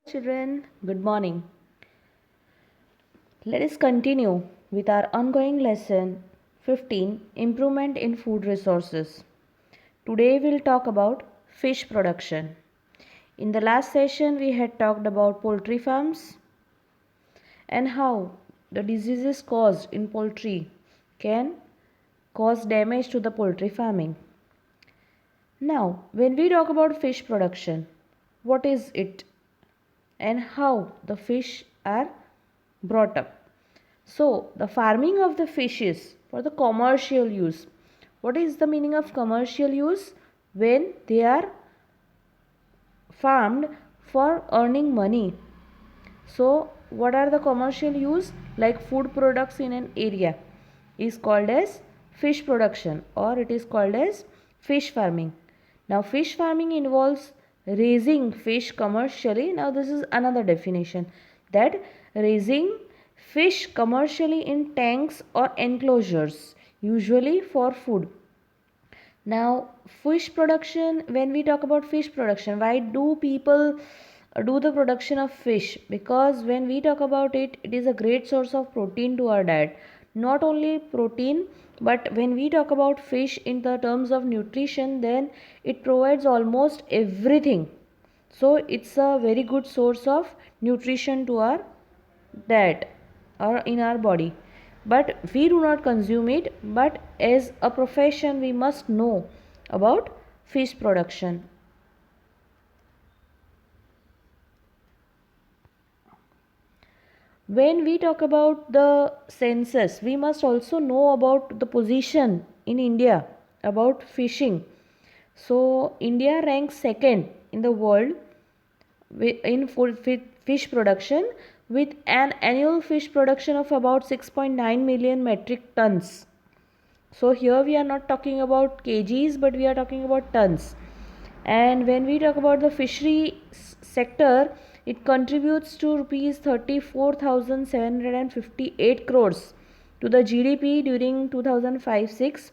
Children, good morning. Let us continue with our ongoing lesson 15, Improvement in Food Resources. Today we'll talk about fish production. In the last session we had talked about poultry farms and how the diseases caused in poultry can cause damage to the poultry farming. Now, when we talk about fish production, what is it and how the fish are brought up? So, the farming of the fishes for the commercial use. What is the meaning of commercial use? When they are farmed for earning money. So, what are the commercial use? Like food products in an area is called as fish production, or it is called as fish farming. Now, fish farming involves raising fish commercially. Now, this is another definition, that raising fish commercially in tanks or enclosures, usually for food. Now, fish production, when we talk about fish production, why do people do the production of fish? Because when we talk about it, it is a great source of protein to our diet. Not only protein, but when we talk about fish in the terms of nutrition, then it provides almost everything. So, it's a very good source of nutrition to our diet or in our body, but we do not consume it. But as a profession we must know about fish production. When we talk about the census, we must also know about the position in India about fishing. So India ranks second in the world in fish production, with an annual fish production of about 6.9 million metric tons. So here we are not talking about kgs, but we are talking about tons. And when we talk about the fishery sector, it contributes to rupees 34,758 crores to the GDP during 2005-6,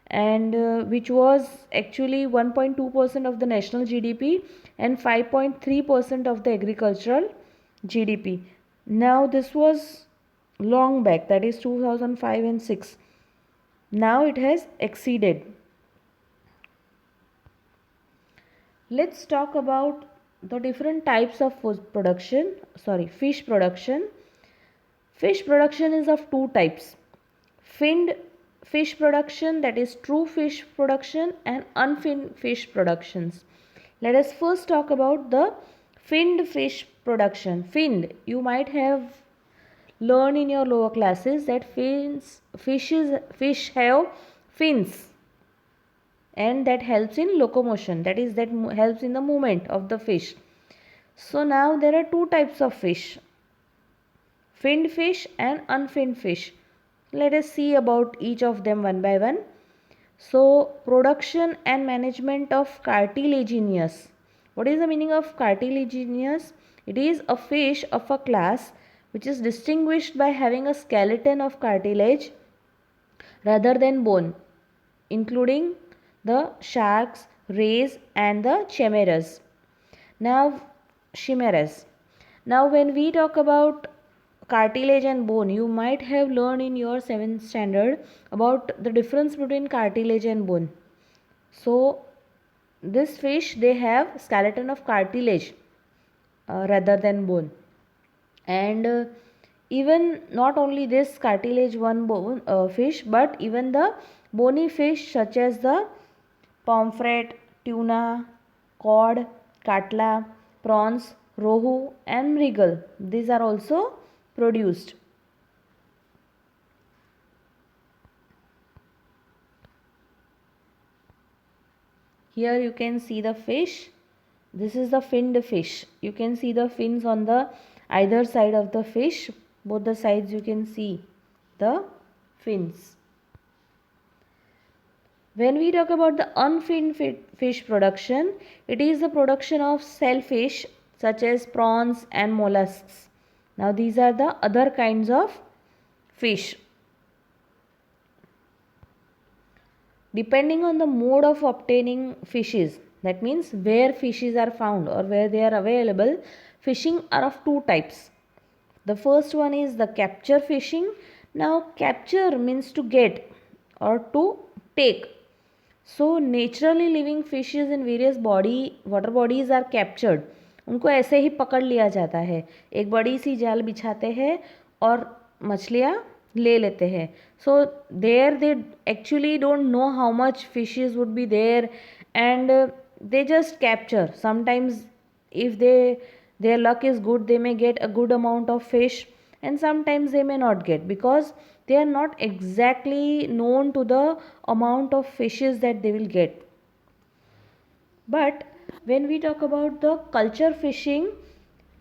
and which was actually 1.2% of the national GDP and 5.3% of the agricultural GDP. Now this was long back, that is 2005 and 6. Now it has exceeded. Let's talk about the different types of fish production. Fish production is of two types: finned fish production, that is true fish production, and unfinned fish productions. Let us first talk about the finned fish production. Finned, you might have learned in your lower classes that fish have fins, and that helps in locomotion, that is, that helps in the movement of the fish. So now there are two types of fish: finned fish and unfinned fish. Let us see about each of them one by one. So, production and management of cartilaginous. What is the meaning of cartilaginous? It is a fish of a class which is distinguished by having a skeleton of cartilage rather than bone, including the sharks, rays, and the chimeras. Now, when we talk about cartilage and bone, you might have learned in your 7th standard about the difference between cartilage and bone. So this fish, they have skeleton of cartilage rather than bone. And even not only this cartilage one bone fish, but even the bony fish such as the pomfret, tuna, cod, katla, prawns, rohu, and mrigal, these are also produced. Here you can see the fish. This is the finned fish. You can see the fins on the either side of the fish. Both the sides you can see the fins. When we talk about the unfinned fish production, it is the production of shellfish such as prawns and mollusks. Now these are the other kinds of fish. Depending on the mode of obtaining fishes, that means where fishes are found or where they are available, Fishing are of two types. The first one is the capture fishing. Now capture means to get or to take. So naturally living fishes in various water bodies are captured. उनको ऐसे ही पकड़ लिया जाता है. एक बड़ी सी जाल बिछाते हैं और मछलियाँ ले लेते हैं. So there they actually don't know how much fishes would be there, and they just capture. Sometimes if their luck is good, they may get a good amount of fish, and sometimes they may not get, because they are not exactly known to the amount of fishes that they will get. But when we talk about the culture fishing,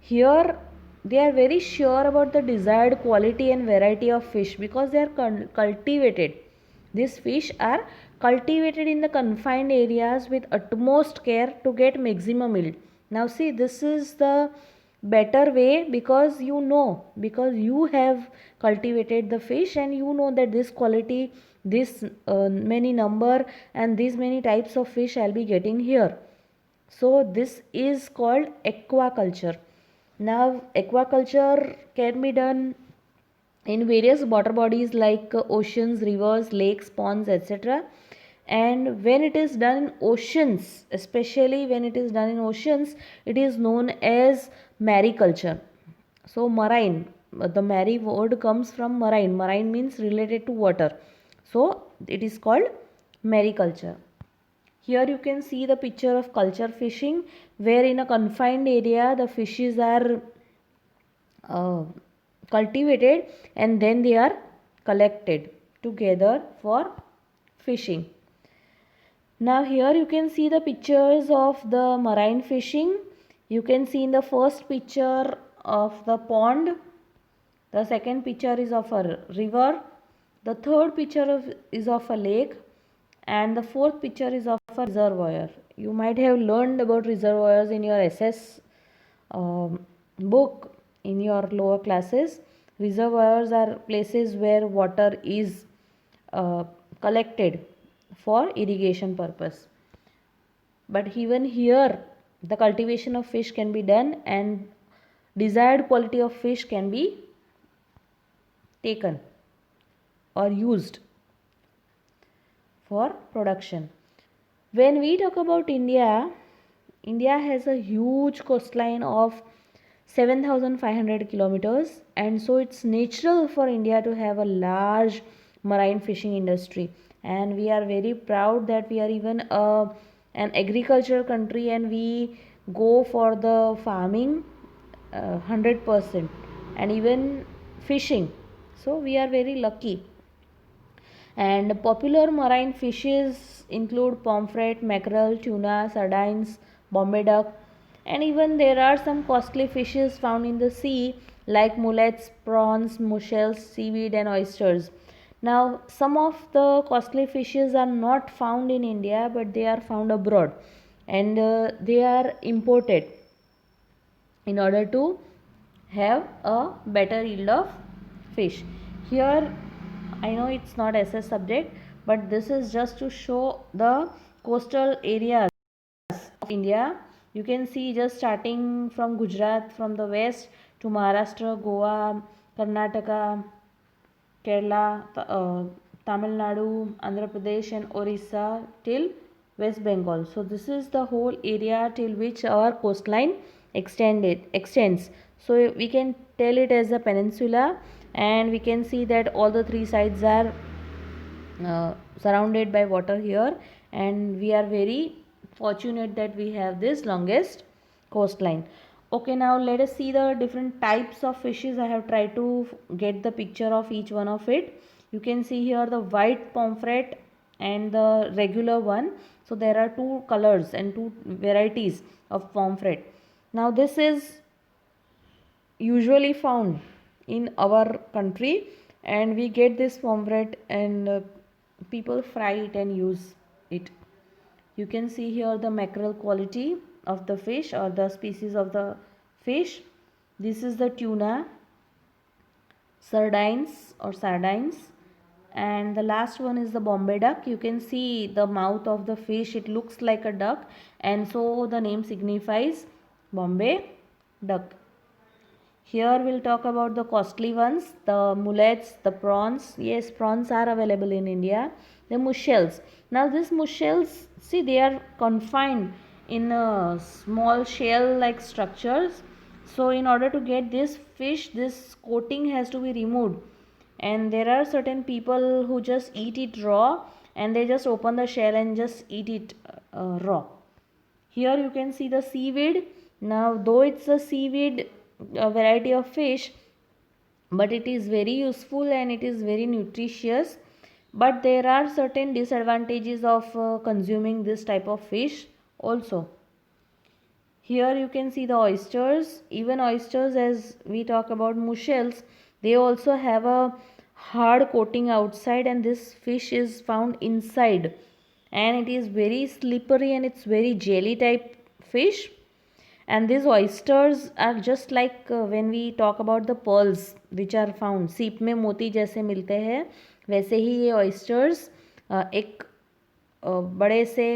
here they are very sure about the desired quality and variety of fish, because they are cultivated. These fish are cultivated in the confined areas with utmost care to get maximum yield. Now see, this is the better way, because you have cultivated the fish, and you know that this quality, this many number and these many types of fish I'll be getting here. So this is called aquaculture. Now aquaculture can be done in various water bodies like oceans, rivers, lakes, ponds, etc. And when it is done in oceans, especially when it is done in oceans, it is known as mariculture. So marine, the mari word comes from marine. Marine means related to water. So it is called mariculture. Here you can see the picture of culture fishing, where in a confined area the fishes are cultivated and then they are collected together for fishing. Now here you can see the pictures of the marine fishing. You can see in the first picture of the pond, the second picture is of a river, the third picture is of a lake, and the fourth picture is of a reservoir. You might have learned about reservoirs in your SS book in your lower classes. Reservoirs are places where water is collected for irrigation purpose. But even here the cultivation of fish can be done, and desired quality of fish can be taken or used for production. When we talk about India, India has a huge coastline of 7,500 kilometers, and so it's natural for India to have a large marine fishing industry. And we are very proud that we are even an agricultural country, and we go for the farming 100% and even fishing. So we are very lucky. And popular marine fishes include pomfret, mackerel, tuna, sardines, Bombay duck, and even there are some costly fishes found in the sea like mullets, prawns, mussels, seaweed, and oysters. Now, some of the costly fishes are not found in India, but they are found abroad, and they are imported in order to have a better yield of fish. Here I know it's not SS subject, but this is just to show the coastal areas of India. You can see just starting from Gujarat from the west to Maharashtra, Goa, Karnataka, Kerala, Tamil Nadu, Andhra Pradesh, and Orissa till West Bengal. So this is the whole area till which our coastline extends. So we can tell it as a peninsula, and we can see that all the three sides are surrounded by water here, and we are very fortunate that we have this longest coastline. Okay, now let us see the different types of fishes. I have tried to get the picture of each one of it. You can see here the white pomfret and the regular one. So there are two colors and two varieties of pomfret. Now this is usually found in our country, and we get this pomfret, and people fry it and use it. You can see here the mackerel quality of the fish or the species of the fish. This is the tuna, sardines, and the last one is the Bombay duck. You can see the mouth of the fish, it looks like a duck, and so the name signifies Bombay duck. Here we'll talk about the costly ones, the mullets, the prawns. Yes, prawns are available in India. The mussels. Now these mussels, see, they are confined in small shell-like structures. So in order to get this fish, this coating has to be removed. And there are certain people who just eat it raw, and they just open the shell and just eat it raw. Here you can see the seaweed. Now though it's a seaweed, a variety of fish, but it is very useful and it is very nutritious, but there are certain disadvantages of consuming this type of fish also. Here you can see the oysters. Even oysters, as we talk about mussels, they also have a hard coating outside, and this fish is found inside, and it is very slippery and it's very jelly type fish. And these oysters are just like when we talk about the pearls which are found, सीप में मोती जैसे मिलते हैं, वैसे ही ये oysters एक बड़े से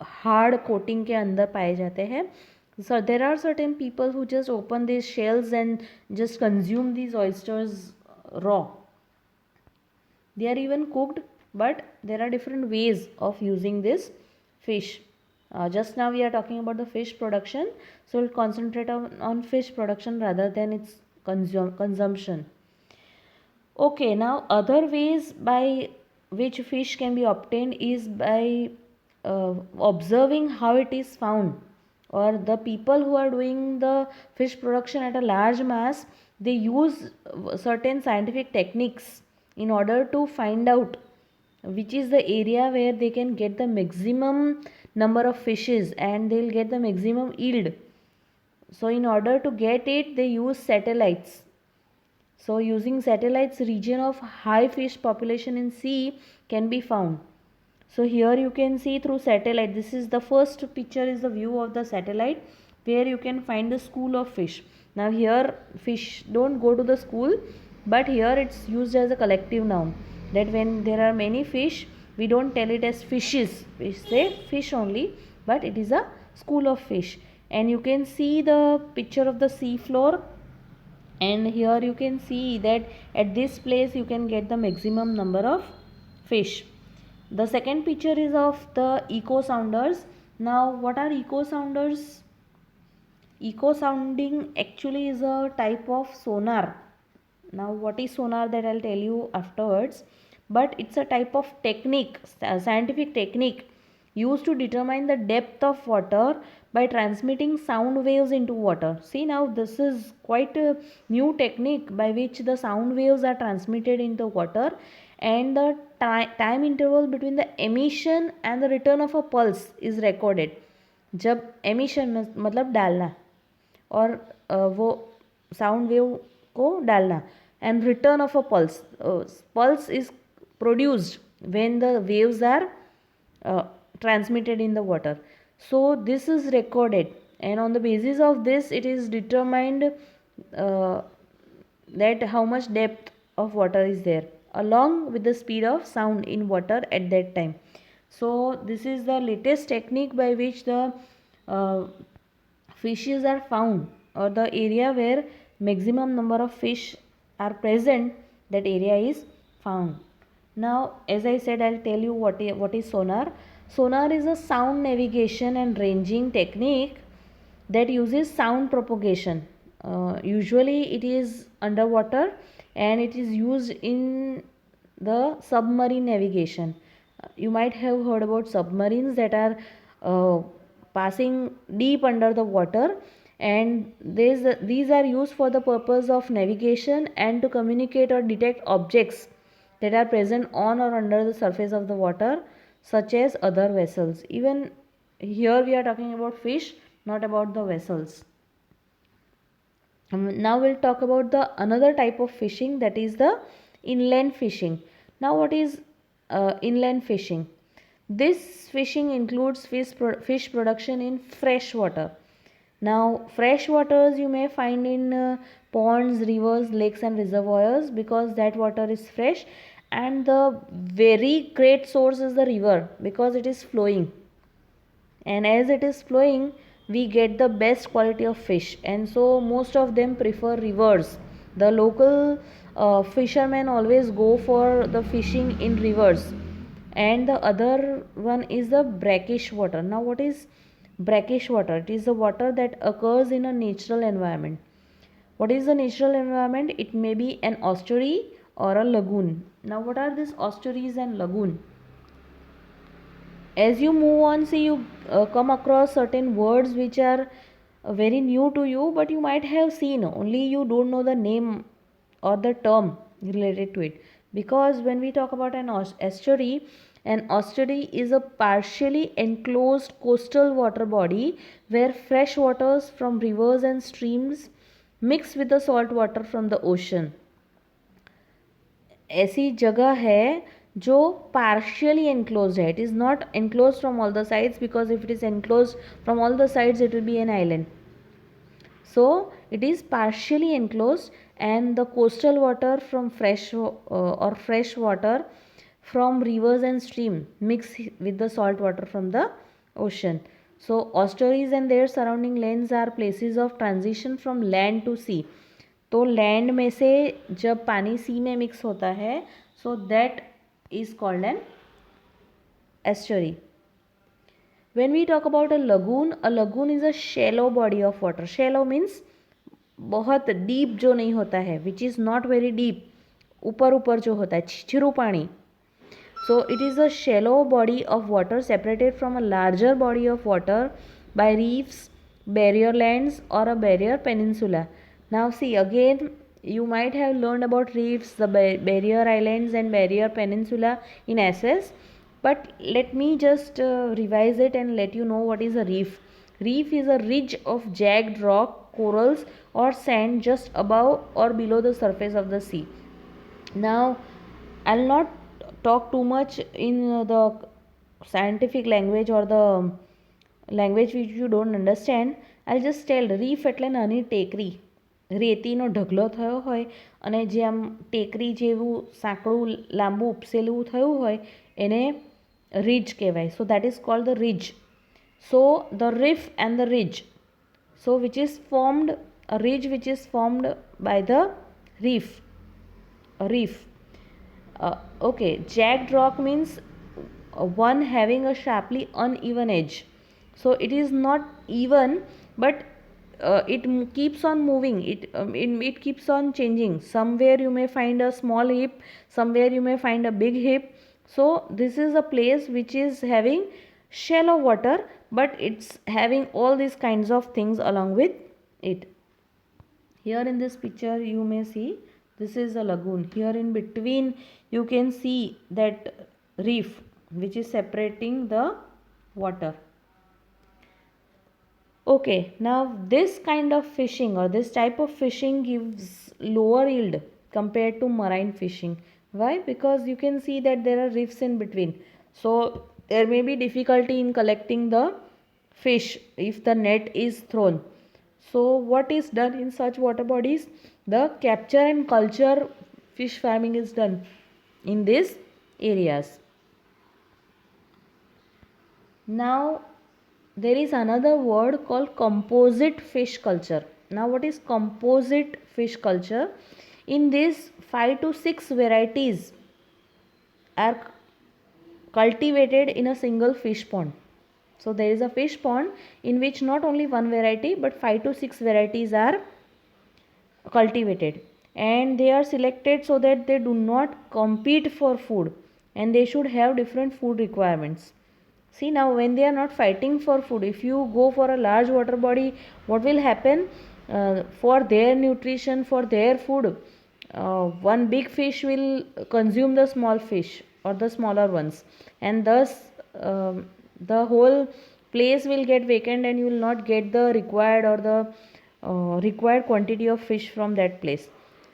हार्ड कोटिंग के अंदर पाए जाते हैं. So there are certain people who just open these shells and just consume these oysters raw. They are even cooked, but there are different ways of using this fish. Just now we are talking about the fish production, so we'll concentrate on fish production rather than its consumption. Okay, now other ways by which fish can be obtained is by observing how it is found, or the people who are doing the fish production at a large mass, they use certain scientific techniques in order to find out which is the area where they can get the maximum number of fishes and they'll get the maximum yield. So in order to get it, they use satellites. So using satellites, region of high fish population in sea can be found. So here you can see through satellite, this is the first picture, is the view of the satellite where you can find the school of fish. Now here fish don't go to the school, but here it's used as a collective noun, that when there are many fish, we don't tell it as fishes, we say fish only, but it is a school of fish. And you can see the picture of the sea floor, and here you can see that at this place you can get the maximum number of fish. The second picture is of the echo sounders. Now what are echo sounders? Echo sounding actually is a type of sonar. Now what is sonar, that I'll tell you afterwards, but it's a type of technique, scientific technique used to determine the depth of water by transmitting sound waves into water. See, now this is quite a new technique by which the sound waves are transmitted into water, and the time interval between the emission and the return of a pulse is recorded. जब emission मतलब डालना और वो sound wave को डालना, and return of a pulse, pulse is produced when the waves are transmitted in the water. So this is recorded, and on the basis of this it is determined that how much depth of water is there along with the speed of sound in water at that time. So this is the latest technique by which the fishes are found, or the area where maximum number of fish are present, that area is found. Now as I said, I'll tell you what is sonar. Sonar is a sound navigation and ranging technique that uses sound propagation. Usually it is underwater, and it is used in the submarine navigation. You might have heard about submarines that are passing deep under the water, and these are used for the purpose of navigation and to communicate or detect objects that are present on or under the surface of the water, such as other vessels. Even here we are talking about fish, not about the vessels. Now we'll talk about the another type of fishing, that is the inland fishing. Now what is inland fishing? This fishing includes fish production in fresh water. Now fresh waters you may find in ponds, rivers, lakes and reservoirs, because that water is fresh, and the very great source is the river because it is flowing, and as it is flowing, we get the best quality of fish, and so most of them prefer rivers. The local fishermen always go for the fishing in rivers. And the other one is the brackish water. Now what is brackish water? It is the water that occurs in a natural environment. What is the natural environment? It may be an estuary or a lagoon. Now what are these estuaries and lagoon? As you move on, see, you come across certain words which are very new to you, but you might have seen, only you don't know the name or the term related to it. Because when we talk about an estuary is a partially enclosed coastal water body where fresh waters from rivers and streams mix with the salt water from the ocean. ऐसी जगह है जो partially enclosed है. It is not enclosed from all the sides, because if it is enclosed from all the sides it will be an island. So it is partially enclosed, and the coastal water from fresh water from rivers and stream mix with the salt water from the ocean. So estuaries and their surrounding lands are places of transition from land to sea. तो land में से जब पानी सी में mix होता है, so that is called an estuary. When we talk about a lagoon is a shallow body of water. Shallow means बहुत deep जो नहीं होता है, which is not very deep, ऊपर ऊपर जो होता है, छिछिरू पानी. So it is a shallow body of water separated from a larger body of water by reefs, barrier lands or a barrier peninsula. Now see, again you might have learned about reefs, the barrier islands and barrier peninsula in SS, but let me just revise it and let you know what is a reef. Reef is a ridge of jagged rock, corals or sand just above or below the surface of the sea. Now I'll not talk too much in the scientific language or the language which you don't understand. I'll just tell. reef એટલે નાની ટેકરી, રેતીનો ઢગલો થયો હોય અને જે આમ ટેકરી જેવું સાંકડું લાંબુ ઉપસેલું થયું હોય એને રિજ કહેવાય. So that is called the ridge. So the riff and the ridge, so which is formed, a ridge which is formed by the reef, a reef. Okay, jagged rock means one having a sharply uneven edge. So it is not even, but it keeps on moving. It keeps on changing. Somewhere you may find a small hip, somewhere you may find a big hip. So this is a place which is having shallow water, but it's having all these kinds of things along with it. Here in this picture you may see, this is a lagoon. Here in between you can see that reef which is separating the water. Okay, now this kind of fishing or this type of fishing gives lower yield compared to marine fishing. Why? Because you can see that there are reefs in between, so there may be difficulty in collecting the fish if the net is thrown. So what is done in such water bodies? The capture and culture fish farming is done in these areas. Now there is another word called composite fish culture. Now what is composite fish culture? In this 5 to 6 varieties are cultivated in a single fish pond. So there is a fish pond in which not only one variety but 5 to 6 varieties are cultivated, and they are selected so that they do not compete for food and they should have different food requirements. See, now when they are not fighting for food, if you go for a large water body, what will happen? For their nutrition, for their food, one big fish will consume the small fish or the smaller ones, and thus the whole place will get vacant and you will not get the required or the required quantity of fish from that place.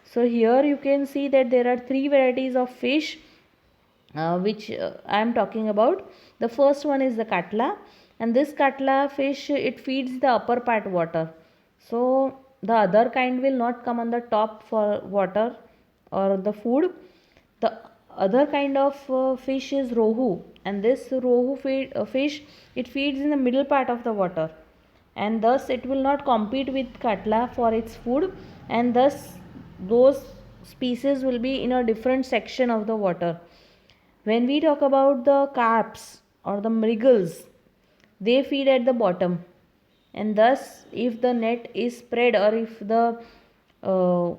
So here you can see that there are 3 varieties of fish which I am talking about. The first one is the katla, and this katla fish, it feeds the upper part water, so the other kind will not come on the top for water or the food. The other kind of fish is rohu, and this rohu fish, it feeds in the middle part of the water, and thus it will not compete with katla for its food, and thus those species will be in a different section of the water. When we talk about the carps or the mrigals, they feed at the bottom, and thus if the net is spread, or if the uh,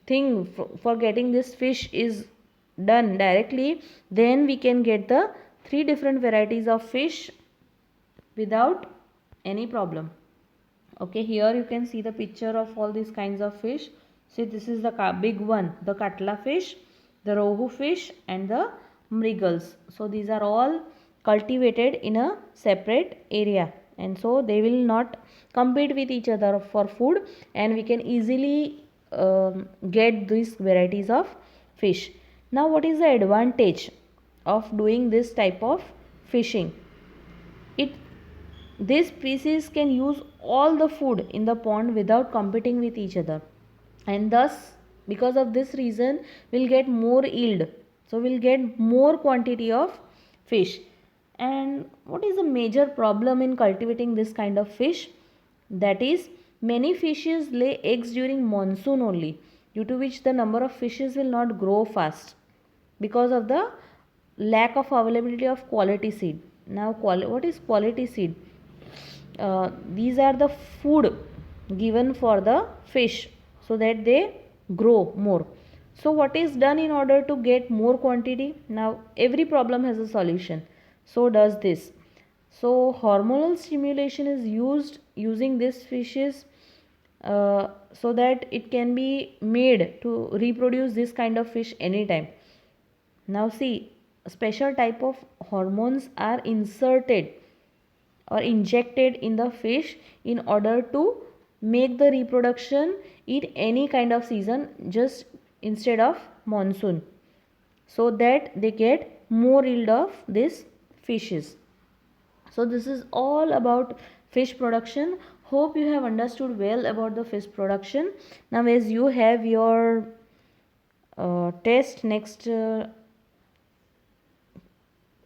thing for getting this fish is done directly, then we can get the three different varieties of fish without any problem. Okay, here you can see the picture of all these kinds of fish. See, this is the big one, the katla fish, the rohu fish, and the mrigals. So these are all cultivated in a separate area, and so they will not compete with each other for food, and we can easily get these varieties of fish. Now, what is the advantage of doing this type of fishing? It This species can use all the food in the pond without competing with each other, and thus because of this reason we'll get more yield, so we'll get more quantity of fish. And what is the major problem in cultivating this kind of fish? That is, many fishes lay eggs during monsoon only, due to which the number of fishes will not grow fast because of the lack of availability of quality seed. Now, what is quality seed? These are the food given for the fish so that they grow more. So what is done in order to get more quantity? Now every problem has a solution, so does this. So hormonal stimulation is used using these fishes, so that it can be made to reproduce this kind of fish anytime. Now see, a special type of hormones are inserted or injected in the fish in order to make the reproduction in any kind of season, just instead of monsoon, so that they get more yield of these fishes. So this is all about fish production. Hope you have understood well about the fish production. Now as you have your test next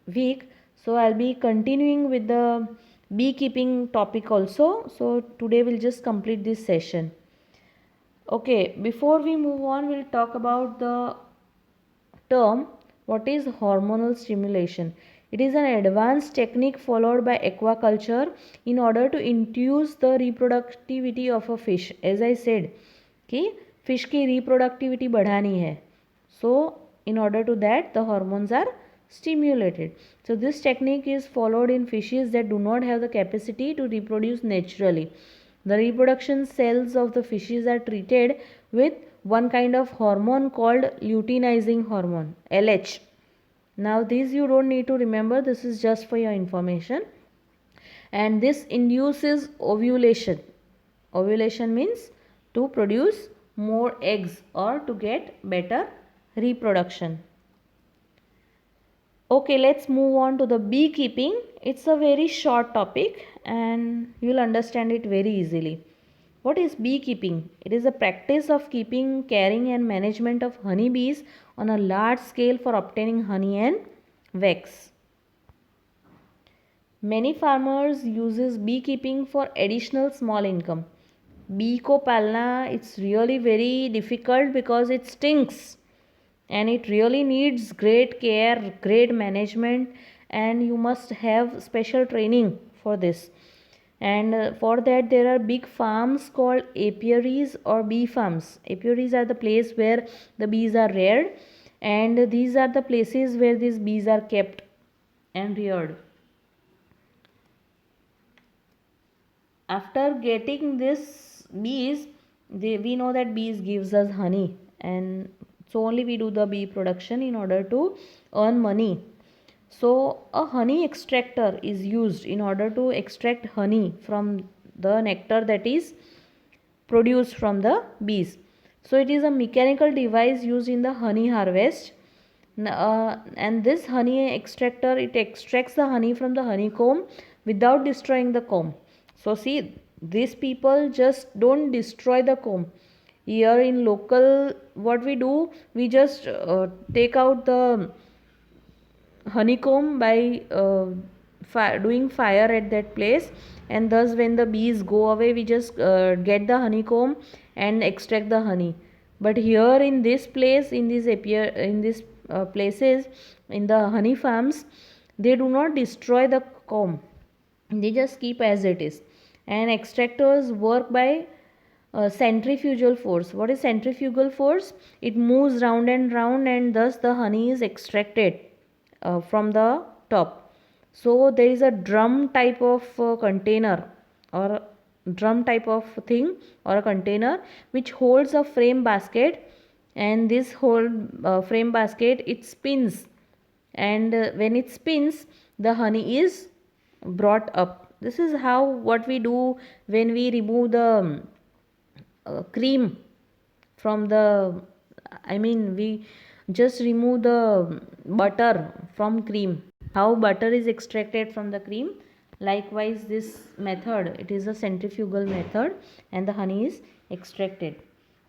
week, so I'll be continuing with the beekeeping topic also. So today we'll just complete this session. Okay, before we move on, we'll talk about the term what is hormonal stimulation. It is an advanced technique followed by aquaculture in order to induce the reproductivity of a fish. As I said कि fish की reproductivity बढ़ानी है, so in order to that the hormones are stimulated. So this technique is followed in fishes that do not have the capacity to reproduce naturally. The reproduction cells of the fishes are treated with one kind of hormone called luteinizing hormone, LH. Now this you don't need to remember, this is just for your information. And this induces ovulation. Ovulation means to produce more eggs or to get better reproduction. Okay, let's move on to the beekeeping. It's a very short topic and you'll understand it very easily. What is beekeeping? It is a practice of keeping, caring and management of honeybees on a large scale for obtaining honey and wax. Many farmers uses beekeeping for additional small income. Bee ko palna, it's really very difficult because it stinks. And it really needs great care, great management, and you must have special training for this. And for that there are big farms called apiaries or bee farms. Apiaries are the place where the bees are reared, and these are the places where these bees are kept and reared. After getting this bees, we know that bees gives us honey, and so only we do the bee production in order to earn money. So a honey extractor is used in order to extract honey from the nectar that is produced from the bees. So it is a mechanical device used in the honey harvest. And this honey extractor, it extracts the honey from the honeycomb without destroying the comb. So see, these people just don't destroy the comb. Here in local, what we do, we just take out the honeycomb by doing fire at that place, and thus when the bees go away, we just get the honeycomb and extract the honey. But here in this place, in these places, in the honey farms, they do not destroy the comb, they just keep as it is. And extractors work by centrifugal force. What is centrifugal force? It moves round and thus the honey is extracted from the top. So there is a drum type of container, or drum type of thing, or a container which holds a frame basket, and this whole frame basket, it spins, and when it spins, the honey is brought up. This is how what we do when we remove the cream from the, I mean, we just remove the butter from cream. How butter is extracted from the cream, likewise this method, it is a centrifugal method, and the honey is extracted.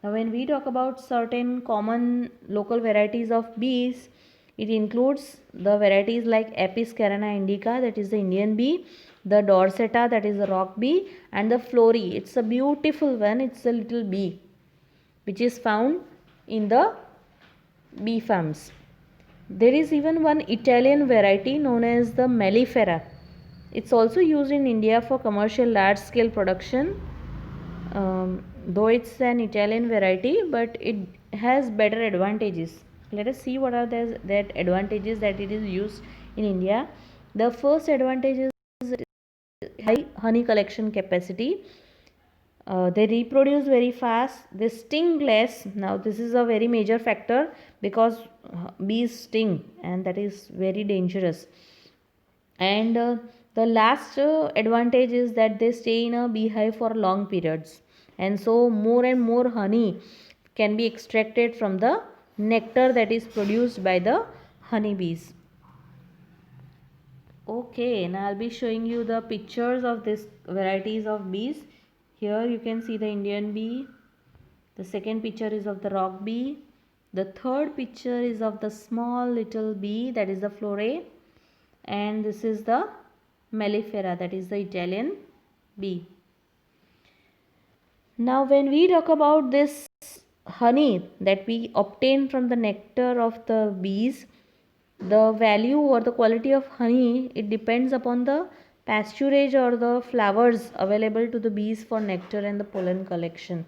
Now when we talk about certain common local varieties of bees, it includes the varieties like Apis carina indica, that is the Indian bee, the Dorsetta, that is the rock bee, and the Florey. It's a beautiful one, it's a little bee which is found in the bee farms. There is even one Italian variety known as the Mellifera. It's also used in India for commercial large scale production. Though it's an Italian variety, but it has better advantages. Let us see what are that advantages that it is used in India. The first advantage is high honey collection capacity. They reproduce very fast, they sting less. Now this is a very major factor, because bees sting and that is very dangerous. And the last advantage is that they stay in a beehive for long periods, and so more and more honey can be extracted from the nectar that is produced by the honeybees. Okay, now I'll be showing you the pictures of these varieties of bees. Here you can see the Indian bee. The second picture is of the rock bee. The third picture is of the small little bee, that is the Florey. And this is the Mellifera, that is the Italian bee. Now when we talk about this honey that we obtain from the nectar of the bees, the value or the quality of honey, it depends upon the pasturage or the flowers available to the bees for nectar and the pollen collection.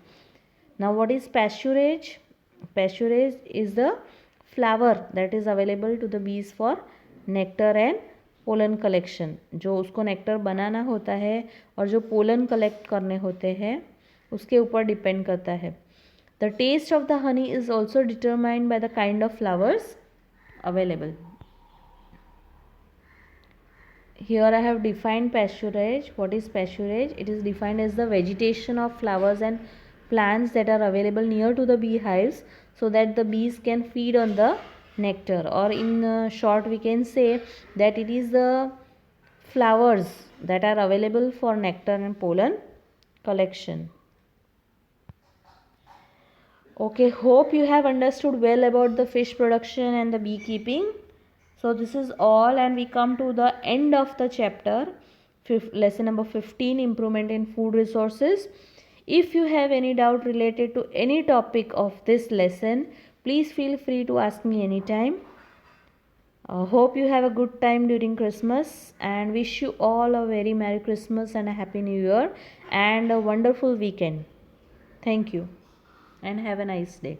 Now what is pasturage? Pasturage is the flower that is available to the bees for nectar and pollen collection. जो उसको nectar बनाना होता है और जो pollen collect करने होते हैं उसके ऊपर डिपेंड करता है. The taste of the honey is also determined by the kind of flowers available. Here I have defined pasturage. What is pasturage? It is defined as the vegetation of flowers and plants that are available near to the beehives, so that the bees can feed on the nectar, or in short we can say that it is the flowers that are available for nectar and pollen collection. Okay, hope you have understood well about the fish production and the beekeeping. So this is all, and we come to the end of the chapter, lesson number 15, improvement in food resources. If you have any doubt related to any topic of this lesson, please feel free to ask me anytime. Hope you have a good time during Christmas, and wish you all a very Merry Christmas and a Happy New Year and a wonderful weekend. Thank you and have a nice day.